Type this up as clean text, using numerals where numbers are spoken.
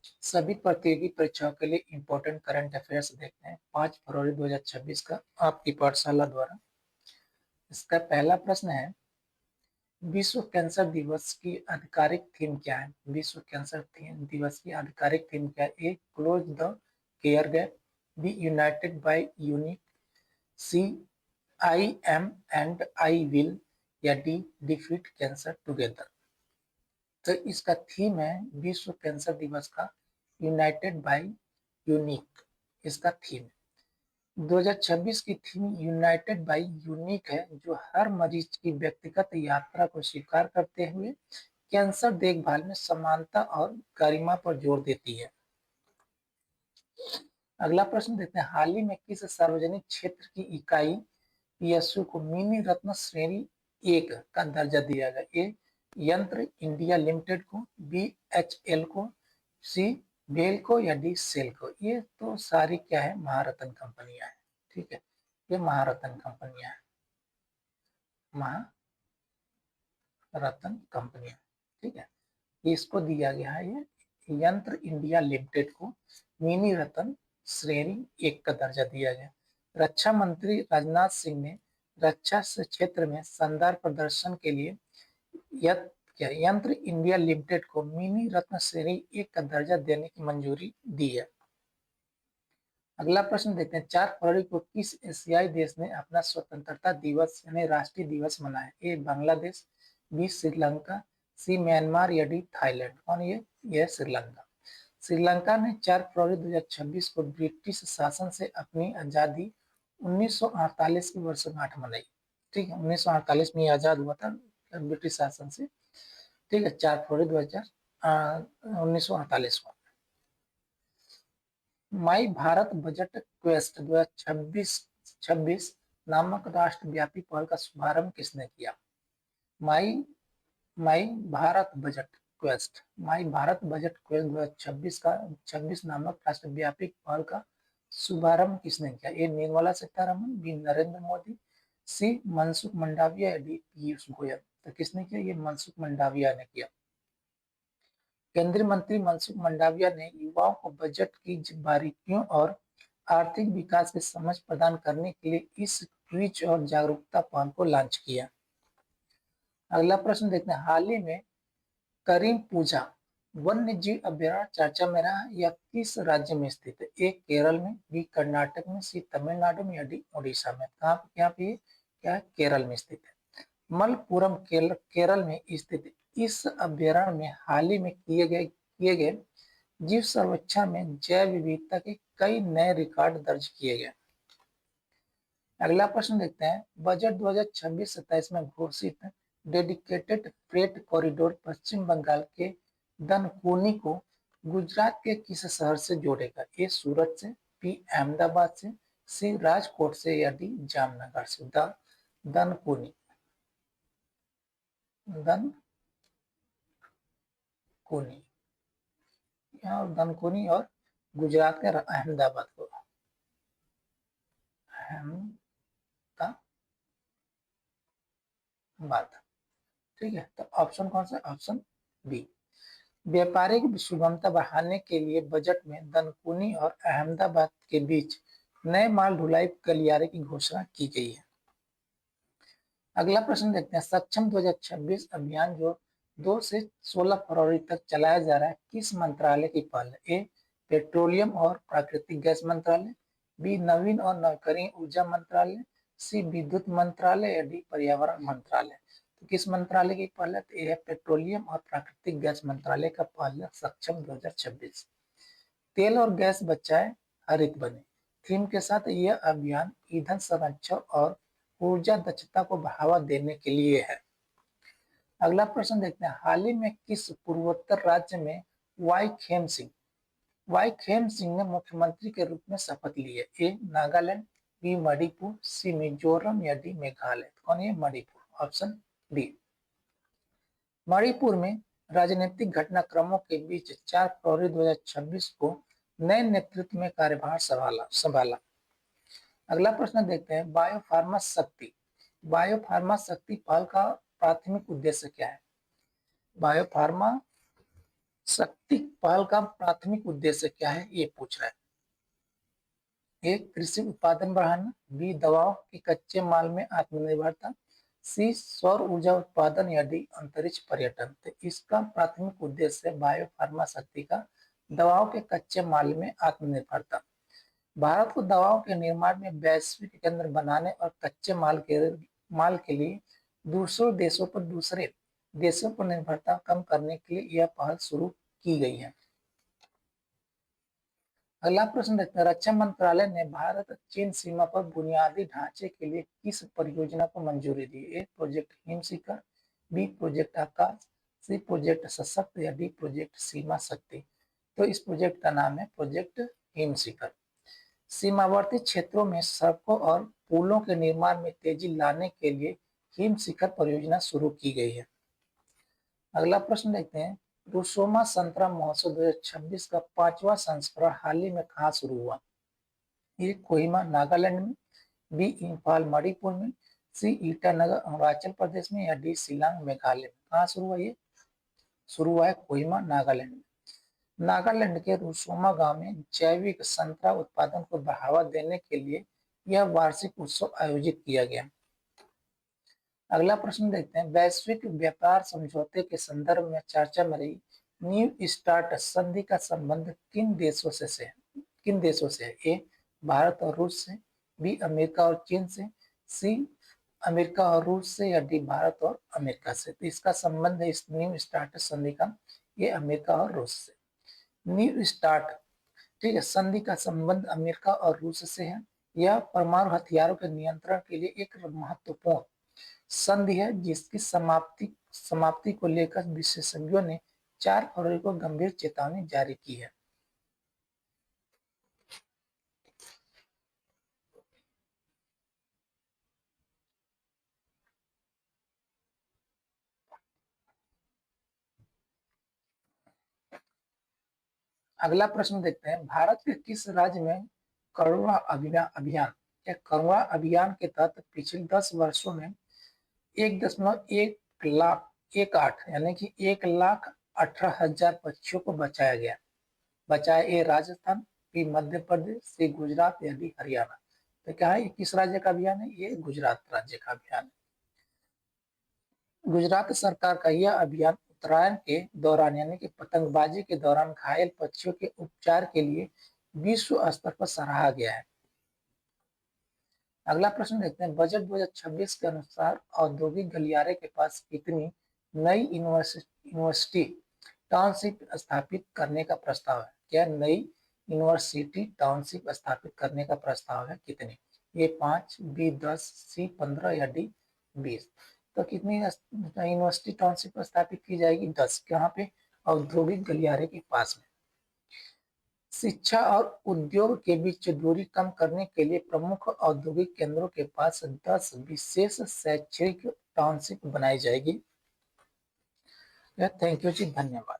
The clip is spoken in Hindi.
सभी प्रतियोगी परीक्षाओं के लिए इम्पोर्टेंट करंट अफेयर्स देखते हैं 5 फरवरी 2026 का आपकी पाठशाला द्वारा। इसका पहला प्रश्न है, विश्व कैंसर दिवस की आधिकारिक थीम क्या है? विश्व कैंसर दिवस की आधिकारिक थीम क्या है? A, close the care gap, b, united by unique, c, I am and I will, या डी, डिफीट कैंसर टुगेदर। तो इसका थीम है विश्व कैंसर दिवस का यूनाइटेड बाय यूनिक, इसका थीम 2026 की थीम यूनाइटेड बाय यूनिक है, जो हर मरीज की व्यक्तिगत यात्रा को स्वीकार करते हुए कैंसर देखभाल में समानता और गरिमा पर जोर देती है। अगला प्रश्न देखते हैं, हाल ही में किस सार्वजनिक क्षेत्र की इकाई पीएसयू को मिनी रत्न श्रेणी 1 का दर्जा दिया गया? ए, यंत्र इंडिया लिमिटेड को, बी, एचएल को, सी, बेल को, या डी, सेल को। ये तो सारी क्या है, महारत्न कंपनियां हैं। ठीक है, ये महारत्न कंपनियां हैं, महारत्न कंपनियां। ठीक है, इसको दिया गया है ये यंत्र इंडिया लिमिटेड को मिनी रत्न श्रेणी 1 का दर्जा दिया गया। रक्षा मंत्री राजनाथ सिंह ने रक्षा क्षेत्र में शानदार प्रदर्शन के लिए यंत्र इंडिया लिमिटेड को मिनी रत्न श्रेणी 1 का दर्जा देने की मंजूरी दी है। अगला प्रश्न देखते हैं, 4 फरवरी को किस एशियाई देश ने अपना स्वतंत्रता दिवस यानी राष्ट्रीय दिवस मनाया? ए, बांग्लादेश, बी, श्रीलंका, सी, म्यांमार, या डी, थाईलैंड। कौन ये श्रीलंका। श्रीलंका ने 4 फरवरी 2026 को ब्रिटिश शासन से अपनी आजादी 1948 की वर्षगांठ मनाई। ठीक है, 1948 में आजाद हुआ था ब्रिटिश शासन से। ठीक है, 4 फरवरी 1948 को। माई भारत बजट क्वेस्ट 2026 नामक राष्ट्रव्यापी पहल का शुभारंभ किसने किया? माई माई भारत बजट क्वेस्ट 2026 का 26 नामक राष्ट्रव्यापी पहल का शुभारंभ किसने किया? ए, निर्मला सीतारमण, बी, नरेंद्र मोदी, सी, मनसुख मंडाविया, या डी, पीयूष गोयल। तो किसने किया? ये मनसुख मंडाविया ने किया। केंद्रीय मंत्री मनसुख मंडाविया ने युवाओं को बजट की बारीकियों और आर्थिक विकास की समझ प्रदान करने के लिए इस क्विज और जागरूकता पहल को लॉन्च किया। अगला प्रश्न देखते हैं, हाल ही में करीम पूजा वन्य जीव अभ्यारण्य चर्चा में रहा या किस राज्य में स्थित है? ए, केरल में, बी, कर्नाटक में, सी, तमिलनाडु में, या डी, उड़ीसा में। कहाँ पे क्या है? केरल में स्थित है। मलप्पुरम केरल में स्थित इस अभ्यारण्य में हाल ही में किए गए जीव सर्वेक्षण में जैव विविधता के कई नए रिकॉर्ड दर्ज किए गए। अगला प्रश्न देखते हैं, बजट 2026-27 में घोषित डेडिकेटेड फ्रेट कॉरिडोर पश्चिम बंगाल के दनकुनी को गुजरात के किस शहर से जोड़ेगा? ए, सूरत से, बी, अहमदाबाद से, सी, राजकोट से, या डी, जामनगर से। दनकुनी दनकुनी और गुजरात के अहमदाबाद को। ठीक है, तो ऑप्शन कौन सा? Option B. व्यापारिक सुगमता बढ़ाने के लिए बजट में दनकुनी और अहमदाबाद के बीच नए माल ढुलाई गलियारे की घोषणा की गई है। अगला प्रश्न देखते हैं, सक्षम 2026 अभियान जो 2 से 16 फरवरी तक चलाया जा रहा है किस मंत्रालय की पहल है? ए, पेट्रोलियम और प्राकृतिक गैस मंत्रालय, बी, नवीन और नवीकरणीय ऊर्जा मंत्रालय, सी, विद्युत मंत्रालय, या डी, पर्यावरण मंत्रालय। तो किस मंत्रालय की पहल है? तो ये है पेट्रोलियम और प्राकृतिक गैस मंत्रालय का पहल है सक्षम 2026। तेल और गैस बचाए हरित बने थीम के साथ यह अभियान ईंधन संरक्षण और ऊर्जा दक्षता को बढ़ावा देने के लिए है। अगला प्रश्न देखते हैं, हाल ही में किस पूर्वोत्तर राज्य में वाई खेम सिंह ने मुख्यमंत्री के रूप में शपथ ली है? ए, नागालैंड, बी, मणिपुर, सी, मिजोरम, या डी, मेघालय। कौन है? मणिपुर। Option D. मणिपुर में राजनीतिक घटनाक्रमों के बीच 4 फरवरी 2026 को नए नेतृत्व में कार्यभार संभाला। अगला प्रश्न देखते हैं, बायोफार्मा शक्ति पहल का प्राथमिक उद्देश्य क्या है? बायोफार्मा शक्ति पहल का प्राथमिक उद्देश्य क्या है, ये पूछ रहा है। एक, कृषि उत्पादन बढ़ाना। बी, दवाओं के कच्चे माल में आत्मनिर्भरता। सी, सौर ऊर्जा उत्पादन या डी, अंतरिक्ष पर्यटन। तो इसका प्राथमिक उद्देश्य है बायो फार्मा शक्ति का दवाओं के कच्चे माल में आत्मनिर्भरता। भारत को दवाओं के निर्माण में वैश्विक केंद्र बनाने और कच्चे माल के लिए दूसरे देशों पर निर्भरता कम करने के लिए यह पहल शुरू की गई है। अगला प्रश्न देखते हैं, रक्षा मंत्रालय ने भारत चीन सीमा पर बुनियादी ढांचे के लिए किस परियोजना को मंजूरी दी? ए, प्रोजेक्ट हिम शिखर। बी, प्रोजेक्ट आकाश। सी, प्रोजेक्ट सशक्त या डी, प्रोजेक्ट सीमा शक्ति। तो इस प्रोजेक्ट का नाम है प्रोजेक्ट हिम शिखर। सीमावर्ती क्षेत्रों में सड़कों और पुलों के निर्माण में तेजी लाने के लिए हिम शिखर परियोजना शुरू की गई है। अगला प्रश्न देखते हैं, रुसोमा संतरा महोत्सव 2026 का 5वां संस्करण हाल ही में कहाँ शुरू हुआ? ए, कोहिमा नागालैंड में। बी, इम्फाल मणिपुर में। सी, ईटानगर अरुणाचल प्रदेश में या डी, शिलांग मेघालय में। कहाँ शुरू हुआ? ये शुरू हुआ है कोहिमा नागालैंड में। नागालैंड के रुसोमा गांव में जैविक संतरा उत्पादन को बढ़ावा देने के लिए यह वार्षिक उत्सव आयोजित किया गया। अगला प्रश्न देखते हैं, वैश्विक व्यापार समझौते के संदर्भ में चर्चा में रही न्यू स्टार्ट संधि का संबंध किन देशों से है? ए, भारत और रूस से। बी, अमेरिका और चीन से। सी, अमेरिका और रूस से या डी, भारत और अमेरिका से। तो इसका संबंध है इस न्यू स्टार्ट संधि का, ये अमेरिका और रूस से। न्यू स्टार्ट, ठीक है, संधि का संबंध अमेरिका और रूस से है। यह परमाणु हथियारों के नियंत्रण के लिए एक महत्वपूर्ण संधि है जिसकी समाप्ति को लेकर विशेषज्ञों ने 4 फरवरी को गंभीर चेतावनी जारी की है। अगला प्रश्न देखते हैं, भारत के किस राज्य में करुणा अभियान के तहत पिछले 10 वर्षों में 1.1 लाख यानी कि 1,18,000 पक्षियों को बचाया गया? बचाया? ए, राजस्थान। बी, मध्य प्रदेश। सी, गुजरात या डी, हरियाणा। तो क्या है, किस राज्य का अभियान है? ये गुजरात राज्य का अभियान है। गुजरात सरकार का यह अभियान उत्तरायण के दौरान यानी कि पतंगबाजी के दौरान घायल पक्षियों के उपचार के लिए विश्व स्तर पर सराहा गया है। अगला प्रश्न देखते हैं, बजट 2026 के अनुसार औद्योगिक गलियारे के पास कितनी नई यूनिवर्सिटी टाउनशिप स्थापित करने का प्रस्ताव है? क्या नई यूनिवर्सिटी टाउनशिप स्थापित करने का प्रस्ताव है? कितनी? ए, 5। बी, 10। सी, 15 या डी, 20। तो कितनी यूनिवर्सिटी टाउनशिप स्थापित की जाएगी? 10। कहाँ पे? औद्योगिक गलियारे के पास में। शिक्षा और उद्योग के बीच दूरी कम करने के लिए प्रमुख औद्योगिक केंद्रों के पास 10 विशेष शैक्षणिक टाउनशिप बनाई जाएगी। थैंक यू जी, धन्यवाद।